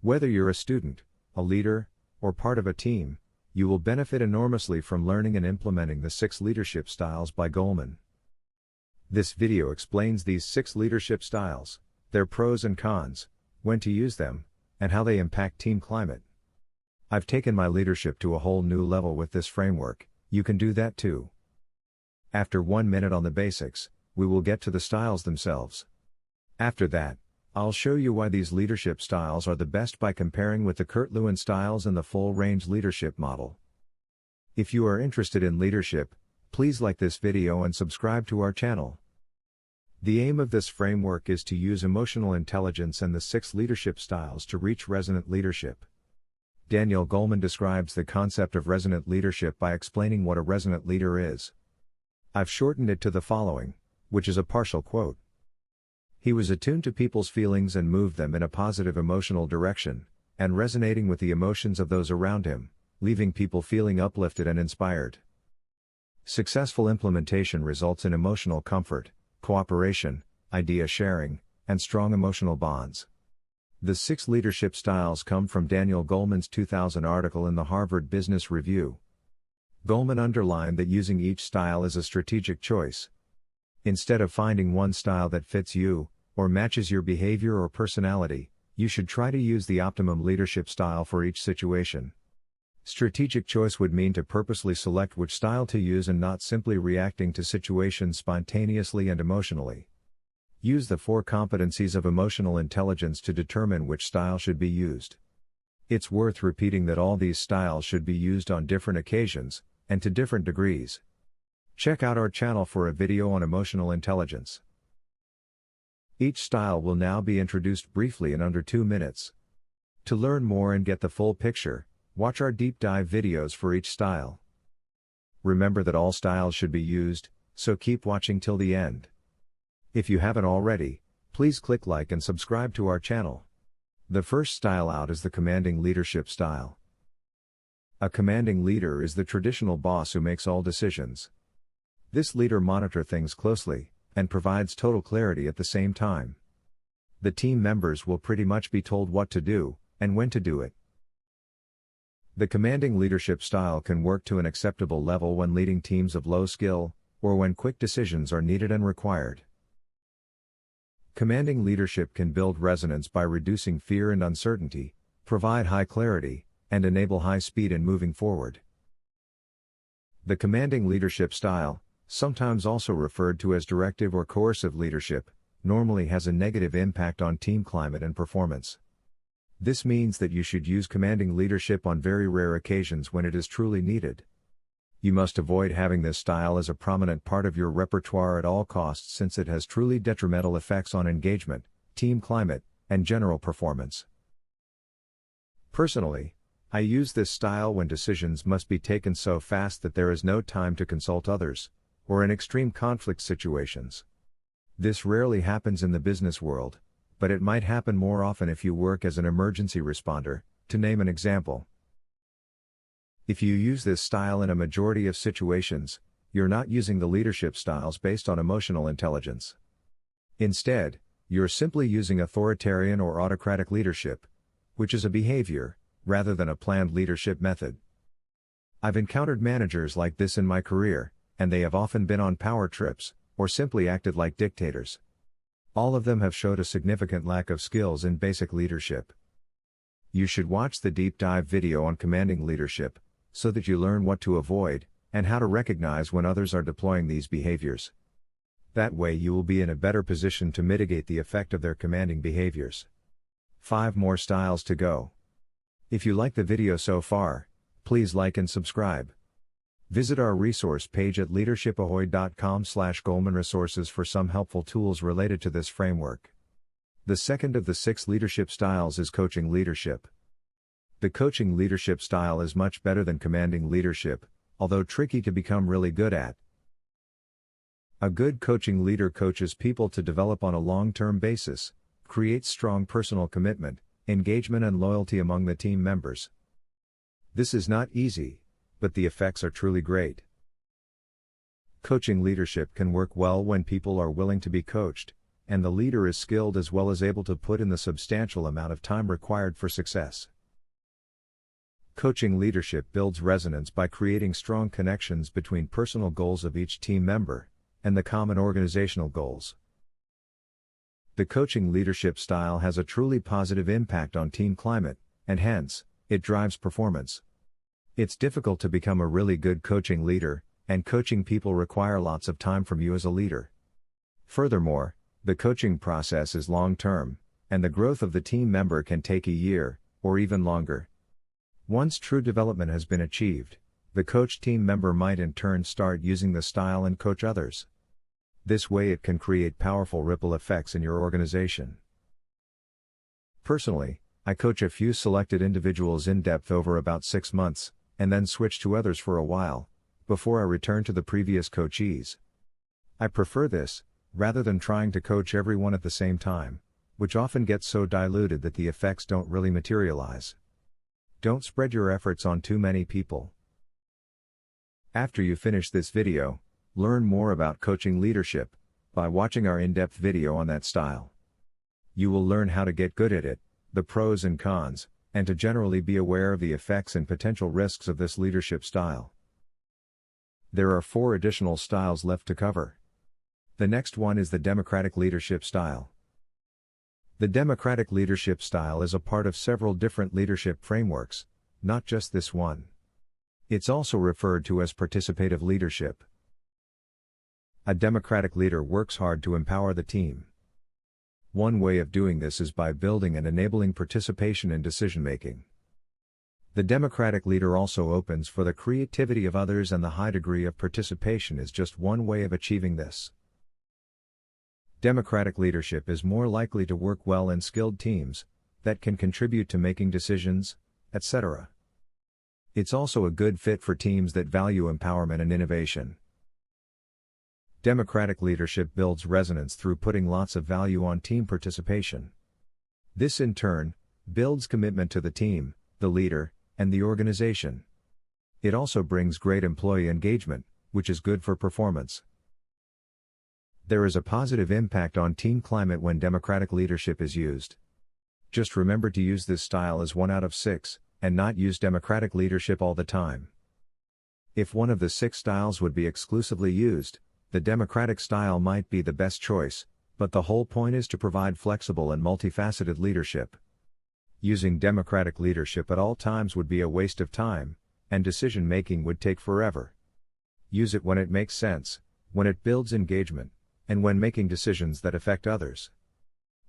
Whether you're a student, a leader, or part of a team, you will benefit enormously from learning and implementing the 6 leadership styles by Goleman. This video explains these 6 leadership styles, their pros and cons, when to use them, and how they impact team climate. I've taken my leadership to a whole new level with this framework. You can do that too. After 1 minute on the basics, we will get to the styles themselves. After that, I'll show you why these leadership styles are the best by comparing with the Kurt Lewin styles and the full-range leadership model. If you are interested in leadership, please like this video and subscribe to our channel. The aim of this framework is to use emotional intelligence and the 6 leadership styles to reach resonant leadership. Daniel Goleman describes the concept of resonant leadership by explaining what a resonant leader is. I've shortened it to the following, which is a partial quote. He was attuned to people's feelings and moved them in a positive emotional direction, and resonating with the emotions of those around him, leaving people feeling uplifted and inspired. Successful implementation results in emotional comfort, cooperation, idea sharing, and strong emotional bonds. The 6 leadership styles come from Daniel Goleman's 2000 article in the Harvard Business Review. Goleman underlined that using each style is a strategic choice. Instead of finding one style that fits you, or matches your behavior or personality, you should try to use the optimum leadership style for each situation. Strategic choice would mean to purposely select which style to use and not simply reacting to situations spontaneously and emotionally. Use the 4 competencies of emotional intelligence to determine which style should be used. It's worth repeating that all these styles should be used on different occasions, and to different degrees. Check out our channel for a video on emotional intelligence. Each style will now be introduced briefly in under 2 minutes. To learn more and get the full picture, watch our deep dive videos for each style. Remember that all styles should be used, so keep watching till the end. If you haven't already, please click like and subscribe to our channel. The first style out is the commanding leadership style. A commanding leader is the traditional boss who makes all decisions. This leader monitors things closely, and provides total clarity at the same time. The team members will pretty much be told what to do, and when to do it. The commanding leadership style can work to an acceptable level when leading teams of low skill, or when quick decisions are needed and required. Commanding leadership can build resonance by reducing fear and uncertainty, provide high clarity, and enable high speed in moving forward. The commanding leadership style, sometimes also referred to as directive or coercive leadership, normally has a negative impact on team climate and performance. This means that you should use commanding leadership on very rare occasions when it is truly needed. You must avoid having this style as a prominent part of your repertoire at all costs since it has truly detrimental effects on engagement, team climate, and general performance. Personally, I use this style when decisions must be taken so fast that there is no time to consult others, or in extreme conflict situations. This rarely happens in the business world, but it might happen more often if you work as an emergency responder, to name an example. If you use this style in a majority of situations, you're not using the leadership styles based on emotional intelligence. Instead, you're simply using authoritarian or autocratic leadership, which is a behavior, rather than a planned leadership method. I've encountered managers like this in my career, and they have often been on power trips, or simply acted like dictators. All of them have showed a significant lack of skills in basic leadership. You should watch the deep dive video on commanding leadership, so that you learn what to avoid, and how to recognize when others are deploying these behaviors. That way you will be in a better position to mitigate the effect of their commanding behaviors. 5 more styles to go. If you like the video so far, please like and subscribe. Visit our resource page at leadershipahoy.com/Goleman resources for some helpful tools related to this framework. The second of the 6 leadership styles is coaching leadership. The coaching leadership style is much better than commanding leadership, although tricky to become really good at. A good coaching leader coaches people to develop on a long-term basis, creates strong personal commitment, engagement and loyalty among the team members. This is not easy, but the effects are truly great. Coaching leadership can work well when people are willing to be coached, and the leader is skilled as well as able to put in the substantial amount of time required for success. Coaching leadership builds resonance by creating strong connections between personal goals of each team member and the common organizational goals. The coaching leadership style has a truly positive impact on team climate, and hence, it drives performance. It's difficult to become a really good coaching leader, and coaching people require lots of time from you as a leader. Furthermore, the coaching process is long-term, and the growth of the team member can take a year, or even longer. Once true development has been achieved, the coach team member might in turn start using the style and coach others. This way it can create powerful ripple effects in your organization. Personally, I coach a few selected individuals in depth over about 6 months, and then switch to others for a while, before I return to the previous coachees. I prefer this, rather than trying to coach everyone at the same time, which often gets so diluted that the effects don't really materialize. Don't spread your efforts on too many people. After you finish this video, learn more about coaching leadership by watching our in-depth video on that style. You will learn how to get good at it, the pros and cons, and to generally be aware of the effects and potential risks of this leadership style. There are 4 additional styles left to cover. The next one is the democratic leadership style. The democratic leadership style is a part of several different leadership frameworks, not just this one. It's also referred to as participative leadership. A democratic leader works hard to empower the team. One way of doing this is by building and enabling participation in decision-making. The democratic leader also opens for the creativity of others, and the high degree of participation is just one way of achieving this. Democratic leadership is more likely to work well in skilled teams that can contribute to making decisions, etc. It's also a good fit for teams that value empowerment and innovation. Democratic leadership builds resonance through putting lots of value on team participation. This in turn builds commitment to the team, the leader, and the organization. It also brings great employee engagement, which is good for performance. There is a positive impact on team climate when democratic leadership is used. Just remember to use this style as 1 out of 6, and not use democratic leadership all the time. If one of the 6 styles would be exclusively used, the democratic style might be the best choice, but the whole point is to provide flexible and multifaceted leadership. Using democratic leadership at all times would be a waste of time, and decision-making would take forever. Use it when it makes sense, when it builds engagement, and when making decisions that affect others.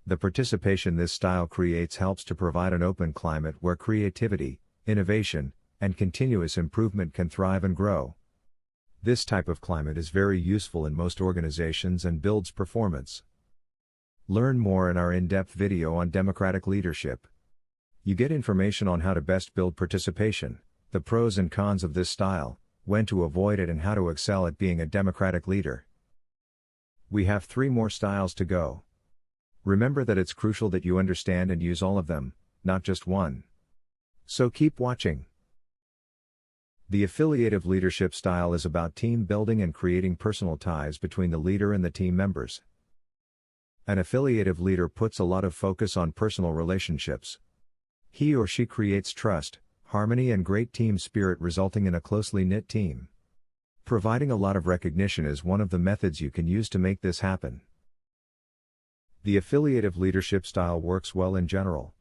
The participation this style creates helps to provide an open climate where creativity, innovation, and continuous improvement can thrive and grow. This type of climate is very useful in most organizations and builds performance. Learn more in our in-depth video on democratic leadership. You get information on how to best build participation, the pros and cons of this style, when to avoid it, and how to excel at being a democratic leader. We have 3 more styles to go. Remember that it's crucial that you understand and use all of them, not just one. So keep watching. The affiliative leadership style is about team building and creating personal ties between the leader and the team members. An affiliative leader puts a lot of focus on personal relationships. He or she creates trust, harmony, and great team spirit, resulting in a closely knit team. Providing a lot of recognition is one of the methods you can use to make this happen. The affiliative leadership style works well in general.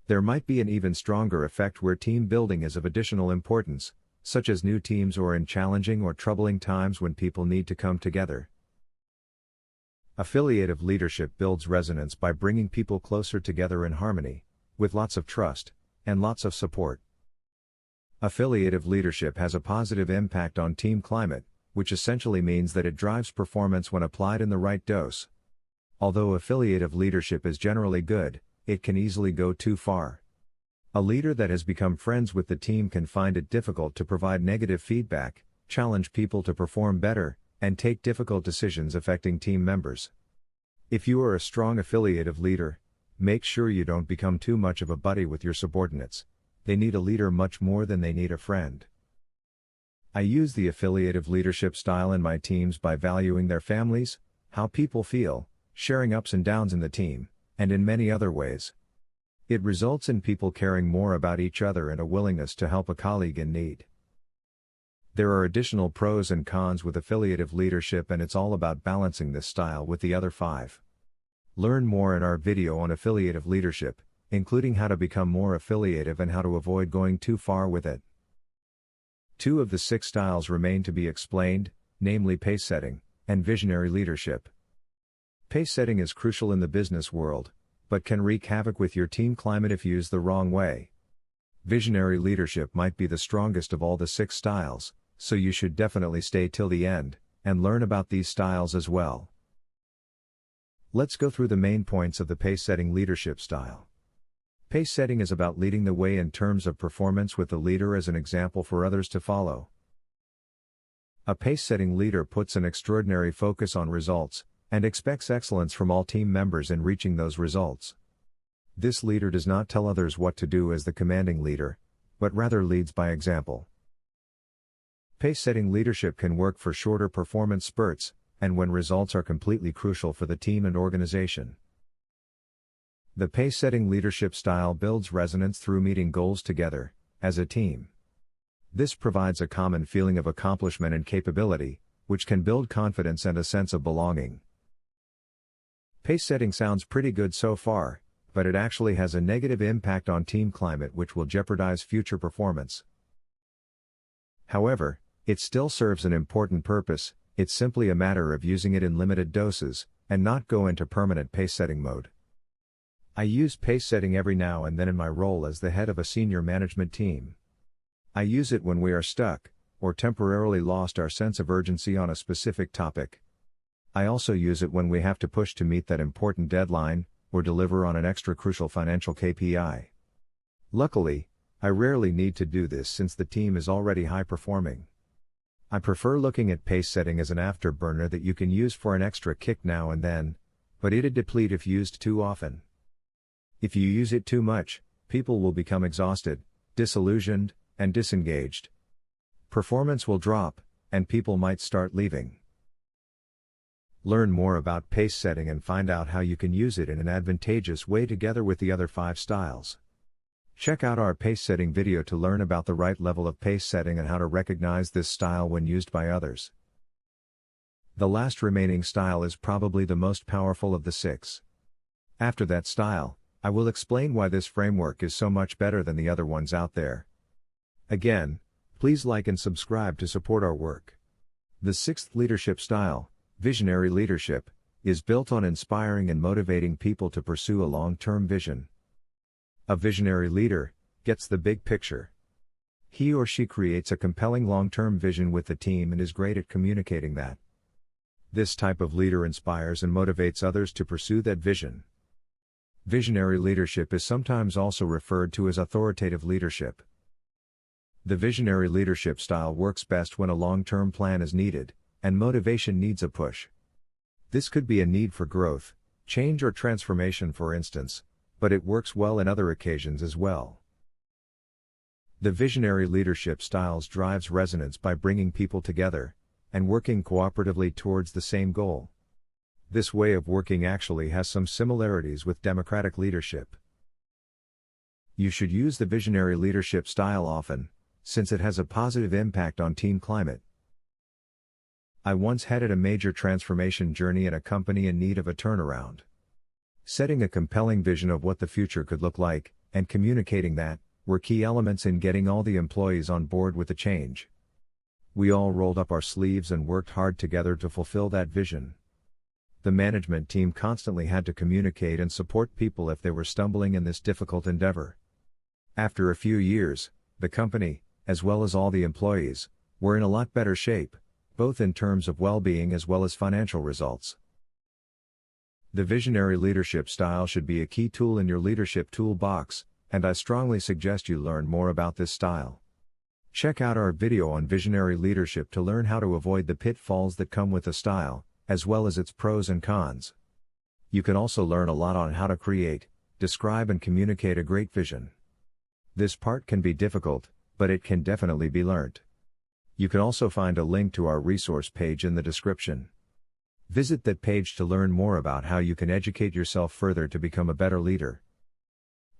There might be an even stronger effect where team building is of additional importance, such as new teams or in challenging or troubling times when people need to come together. Affiliative leadership builds resonance by bringing people closer together in harmony, with lots of trust, and lots of support. Affiliative leadership has a positive impact on team climate, which essentially means that it drives performance when applied in the right dose. Although affiliative leadership is generally good, it can easily go too far. A leader that has become friends with the team can find it difficult to provide negative feedback, challenge people to perform better, and take difficult decisions affecting team members. If you are a strong affiliative leader, make sure you don't become too much of a buddy with your subordinates. They need a leader much more than they need a friend. I use the affiliative leadership style in my teams by valuing their families, how people feel, sharing ups and downs in the team, and in many other ways. It results in people caring more about each other and a willingness to help a colleague in need. There are additional pros and cons with affiliative leadership, and it's all about balancing this style with the other 5. Learn more in our video on affiliative leadership, including how to become more affiliative and how to avoid going too far with it. 2 of the 6 styles remain to be explained, namely pace setting and visionary leadership. Pace setting is crucial in the business world, but can wreak havoc with your team climate if used the wrong way. Visionary leadership might be the strongest of all the 6 styles, so you should definitely stay till the end and learn about these styles as well. Let's go through the main points of the pace-setting leadership style. Pace setting is about leading the way in terms of performance with the leader as an example for others to follow. A pace-setting leader puts an extraordinary focus on results and expects excellence from all team members in reaching those results. This leader does not tell others what to do as the commanding leader, but rather leads by example. Pace-setting leadership can work for shorter performance spurts, and when results are completely crucial for the team and organization. The pace-setting leadership style builds resonance through meeting goals together, as a team. This provides a common feeling of accomplishment and capability, which can build confidence and a sense of belonging. Pace-setting sounds pretty good so far, but it actually has a negative impact on team climate which will jeopardize future performance. However, it still serves an important purpose. It's simply a matter of using it in limited doses, and not go into permanent pace-setting mode. I use pace-setting every now and then in my role as the head of a senior management team. I use it when we are stuck, or temporarily lost our sense of urgency on a specific topic. I also use it when we have to push to meet that important deadline, or deliver on an extra crucial financial KPI. Luckily, I rarely need to do this since the team is already high-performing. I prefer looking at pace-setting as an afterburner that you can use for an extra kick now and then, but it'd deplete if used too often. If you use it too much, people will become exhausted, disillusioned, and disengaged. Performance will drop, and people might start leaving. Learn more about pace setting and find out how you can use it in an advantageous way together with the other 5 styles. Check out our pace setting video to learn about the right level of pace setting and how to recognize this style when used by others. The last remaining style is probably the most powerful of the 6. After that style, I will explain why this framework is so much better than the other ones out there. Again, please like and subscribe to support our work. The 6th leadership style, visionary leadership, is built on inspiring and motivating people to pursue a long-term vision. A visionary leader gets the big picture. He or she creates a compelling long-term vision with the team and is great at communicating that. This type of leader inspires and motivates others to pursue that vision. Visionary leadership is sometimes also referred to as authoritative leadership. The visionary leadership style works best when a long-term plan is needed, and motivation needs a push. This could be a need for growth, change or transformation for instance, but it works well in other occasions as well. The visionary leadership styles drives resonance by bringing people together, and working cooperatively towards the same goal. This way of working actually has some similarities with democratic leadership. You should use the visionary leadership style often, since it has a positive impact on team climate. I once headed a major transformation journey in a company in need of a turnaround. Setting a compelling vision of what the future could look like, and communicating that, were key elements in getting all the employees on board with the change. We all rolled up our sleeves and worked hard together to fulfill that vision. The management team constantly had to communicate and support people if they were stumbling in this difficult endeavor. After a few years, the company, as well as all the employees, were in a lot better shape, both in terms of well-being as well as financial results. The visionary leadership style should be a key tool in your leadership toolbox, and I strongly suggest you learn more about this style. Check out our video on visionary leadership to learn how to avoid the pitfalls that come with the style, as well as its pros and cons. You can also learn a lot on how to create, describe and communicate a great vision. This part can be difficult, but it can definitely be learnt. You can also find a link to our resource page in the description. Visit that page to learn more about how you can educate yourself further to become a better leader.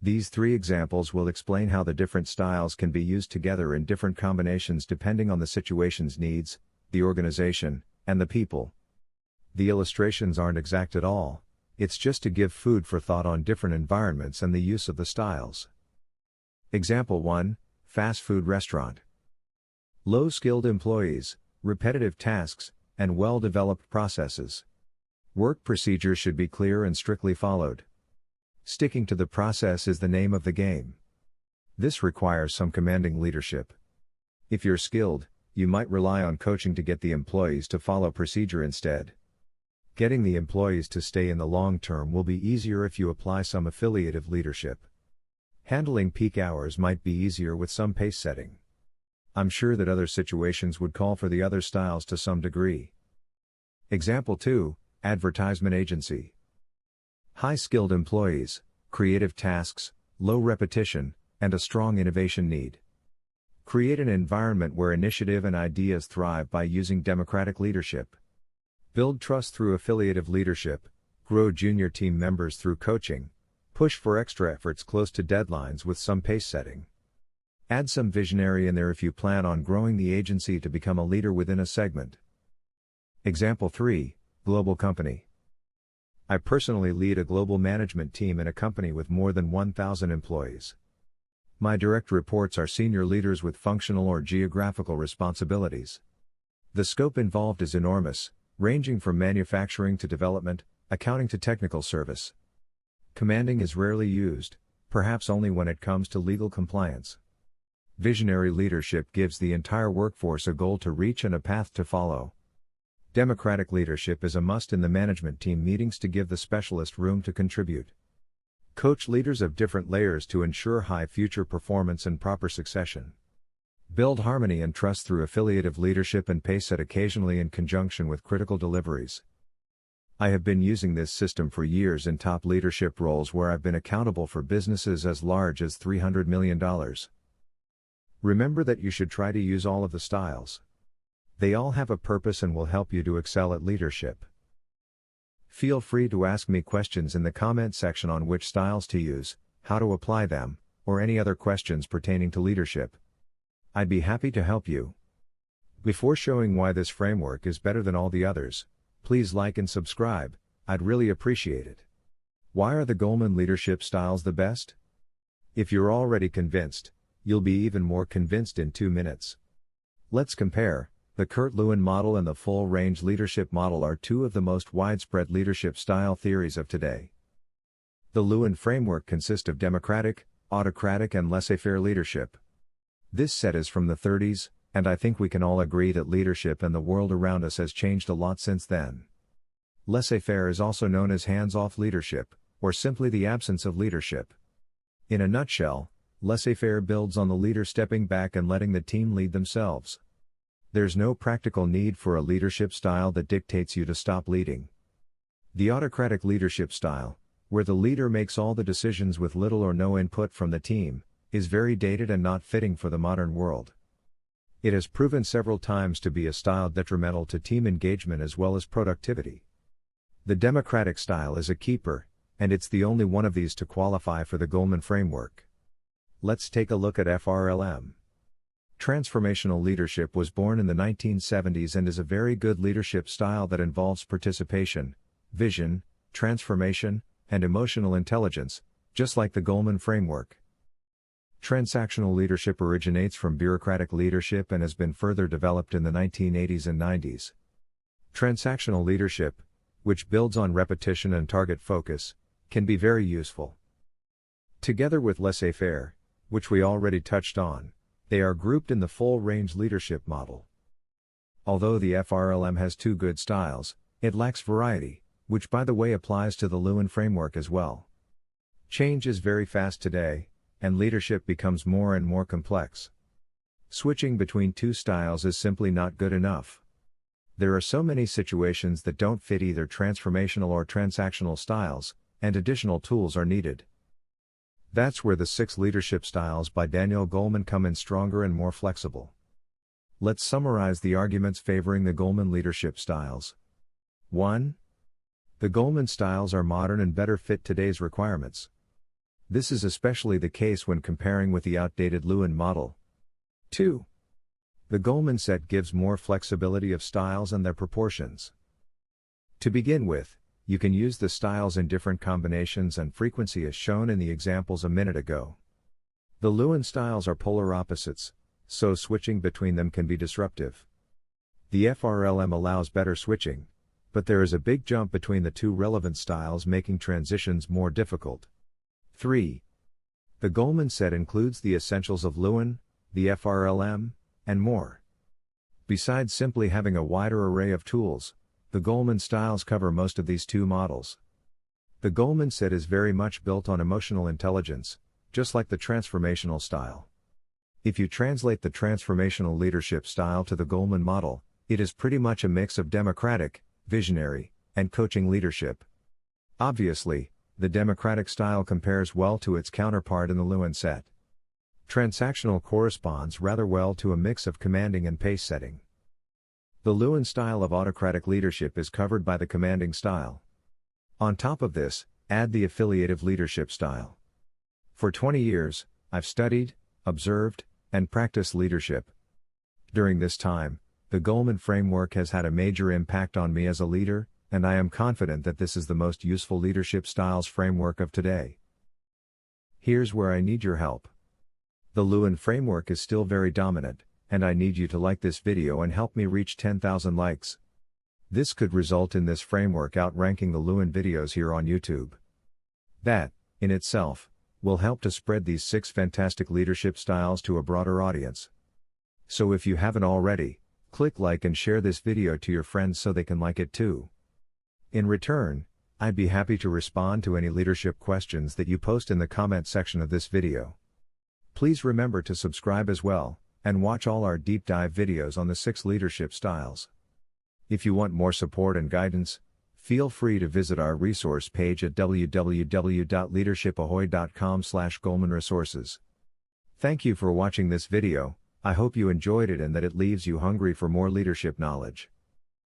These 3 examples will explain how the different styles can be used together in different combinations depending on the situation's needs, the organization, and the people. The illustrations aren't exact at all, it's just to give food for thought on different environments and the use of the styles. Example 1, Fast food restaurant. Low-skilled employees, repetitive tasks, and well-developed processes. Work procedures should be clear and strictly followed. Sticking to the process is the name of the game. This requires some commanding leadership. If you're skilled, you might rely on coaching to get the employees to follow procedure instead. Getting the employees to stay in the long term will be easier if you apply some affiliative leadership. Handling peak hours might be easier with some pace setting. I'm sure that other situations would call for the other styles to some degree. Example 2, Advertisement agency. High-skilled employees, creative tasks, low repetition, and a strong innovation need. Create an environment where initiative and ideas thrive by using democratic leadership. Build trust through affiliative leadership, grow junior team members through coaching, push for extra efforts close to deadlines with some pace setting. Add some visionary in there if you plan on growing the agency to become a leader within a segment. Example 3, Global company. I personally lead a global management team in a company with more than 1,000 employees. My direct reports are senior leaders with functional or geographical responsibilities. The scope involved is enormous, ranging from manufacturing to development, accounting to technical service. Commanding is rarely used, perhaps only when it comes to legal compliance. Visionary leadership gives the entire workforce a goal to reach and a path to follow. Democratic leadership is a must in the management team meetings to give the specialist room to contribute. Coach leaders of different layers to ensure high future performance and proper succession. Build harmony and trust through affiliative leadership and pace set occasionally in conjunction with critical deliveries. I have been using this system for years in top leadership roles where I've been accountable for businesses as large as $300 million. Remember that you should try to use all of the styles. They all have a purpose and will help you to excel at leadership. Feel free to ask me questions in the comment section on which styles to use, how to apply them, or any other questions pertaining to leadership. I'd be happy to help you. Before showing why this framework is better than all the others, please like and subscribe, I'd really appreciate it. Why are the Goleman leadership styles the best? If you're already convinced, you'll be even more convinced in 2 minutes. Let's compare. The Kurt Lewin model and the full-range leadership model are 2 of the most widespread leadership style theories of today. The Lewin framework consists of democratic, autocratic and laissez-faire leadership. This set is from the 30s, and I think we can all agree that leadership and the world around us has changed a lot since then. Laissez-faire is also known as hands-off leadership, or simply the absence of leadership. In a nutshell, laissez-faire builds on the leader stepping back and letting the team lead themselves. There's no practical need for a leadership style that dictates you to stop leading. The autocratic leadership style, where the leader makes all the decisions with little or no input from the team, is very dated and not fitting for the modern world. It has proven several times to be a style detrimental to team engagement as well as productivity. The democratic style is a keeper, and it's the only one of these to qualify for the Goleman framework. Let's take a look at FRLM. Transformational leadership was born in the 1970s and is a very good leadership style that involves participation, vision, transformation, and emotional intelligence, just like the Goleman framework. Transactional leadership originates from bureaucratic leadership and has been further developed in the 1980s and 90s. Transactional leadership, which builds on repetition and target focus, can be very useful. Together with laissez-faire, which we already touched on, they are grouped in the full-range leadership model. Although the FRLM has 2 good styles, it lacks variety, which by the way applies to the Lewin framework as well. Change is very fast today, and leadership becomes more and more complex. Switching between 2 styles is simply not good enough. There are so many situations that don't fit either transformational or transactional styles, and additional tools are needed. That's where the 6 leadership styles by Daniel Goleman come in stronger and more flexible. Let's summarize the arguments favoring the Goleman leadership styles. 1. The Goleman styles are modern and better fit today's requirements. This is especially the case when comparing with the outdated Lewin model. 2. The Goleman set gives more flexibility of styles and their proportions. To begin with, you can use the styles in different combinations and frequency as shown in the examples a minute ago. The Lewin styles are polar opposites, so switching between them can be disruptive. The FRLM allows better switching, but there is a big jump between the two relevant styles, making transitions more difficult. 3. The Goleman set includes the essentials of Lewin, the FRLM, and more. Besides simply having a wider array of tools, the Goleman styles cover most of these two models. The Goleman set is very much built on emotional intelligence, just like the transformational style. If you translate the transformational leadership style to the Goleman model, it is pretty much a mix of democratic, visionary, and coaching leadership. Obviously, the democratic style compares well to its counterpart in the Lewin set. Transactional corresponds rather well to a mix of commanding and pace setting. The Lewin style of autocratic leadership is covered by the commanding style. On top of this, add the affiliative leadership style. For 20 years, I've studied, observed, and practiced leadership. During this time, the Goleman framework has had a major impact on me as a leader, and I am confident that this is the most useful leadership styles framework of today. Here's where I need your help. The Lewin framework is still very dominant, and I need you to like this video and help me reach 10,000 likes. This could result in this framework outranking the Lewin videos here on YouTube. That, in itself, will help to spread these 6 fantastic leadership styles to a broader audience. So if you haven't already, click like and share this video to your friends so they can like it too. In return, I'd be happy to respond to any leadership questions that you post in the comment section of this video. Please remember to subscribe as well, and watch all our deep dive videos on the 6 leadership styles. If you want more support and guidance, feel free to visit our resource page at www.leadershipahoy.com/Goleman-resources. Thank you for watching this video. I hope you enjoyed it and that it leaves you hungry for more leadership knowledge.